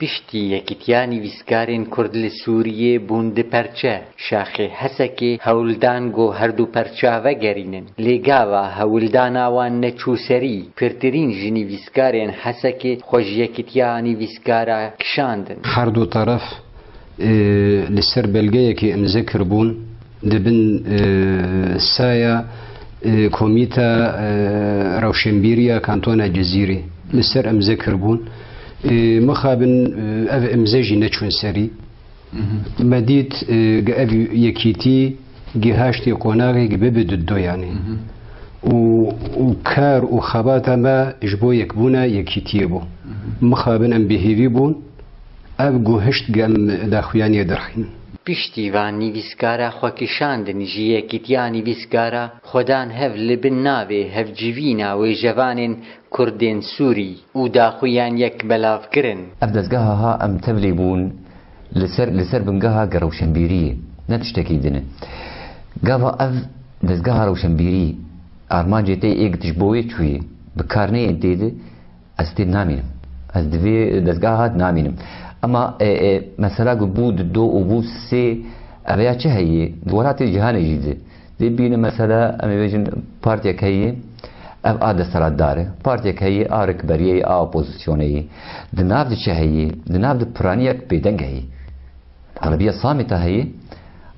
پشتی یەکیتیانی ویسکارên کورد li Sûriyê bûn di perçe. Şaxê Hesekê hewldan got herdû perça vegerînin. Lê gava hewldana wan neçûserî, pirtirîn ji nivîskarên Hesekê xwe ji yekîtiya nivîskara kişandin. Herdû taraf li ser belgeyekê imze kirbûn dibin saya komîta rewşenbîriya kantona Cezîrê li ser imze kirbûn. مخابن اف امزاجي نچون سري مديت اف يكيتي جهاشتي قناغي ببد الدو يعني وكار وخباتا ما جبو يكبونا يكيتي بو مخابن ام بهيفي بون اف گوهشت گم داخوياني درخين پشتیوان نیویسکارا خواکشاندن جی یکیتیا نیویسکارا خودان هف لبن ناوی هف جیوینا و جوانین کردین سوری و داخویان یک بلاف کرن. اف دزگاها ها ام تبلی بون لسر بنگاها روشنبیریه نتشتکی دنه گاوا اف دزگاها روشنبیری ارمان جیتی ایک تشبوی چوی بکارنه انتیده از تید نامینم از دوی دزگاها نامینم اما مثلا بود دو و بود سه اویا چه هیه دولت جهان جیده دی بین مثلا امی بجن پارتیا که هیه اف آده سرات داره پارتیا که هیه آرک بریه اپوزیسیونه هیه دناف دی چه هیه دناف دی پرانیک بیدنگ هیه اغلبیه صامته هیه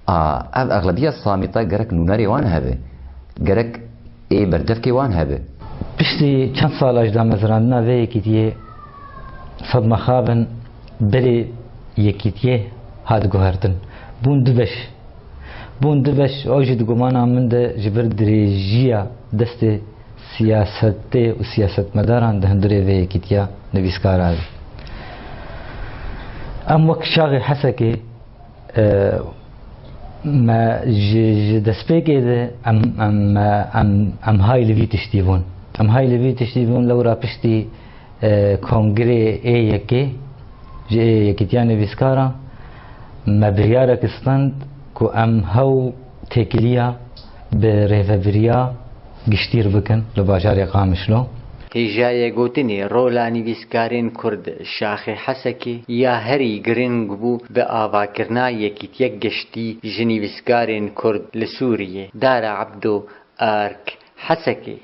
اف اغلبیه صامته گرک نوناری وان هبه گرک بردفکی وان هبه پشتی چند سال اجدا مزراندنا وی یکی دیه صدمه خوابن بری یکیتیه هاد گوهردن بون دبش اوجی دگمانا من ده جبر دریجیا دست سیاست و سیاست مداران ده هندره و یکیتیا نویسکار آده ام وقت شاغی حسکی ما دست پیگه ده ام های لوی تشتیبون لورا پشتی کنگره یکی یکیتیان نویسکارا ما بریاره کستند که ام هاو تکیلیا به ریفبریا گشتیر بکن لباجار قامشلو هیجای گوتنی رولا نویسکارین کرد شاخی حسکی یا هری گرنگ بو به آواکرنا یکیتیک گشتی جنویسکارین کرد لسوریه دار عبدو آرک حسکی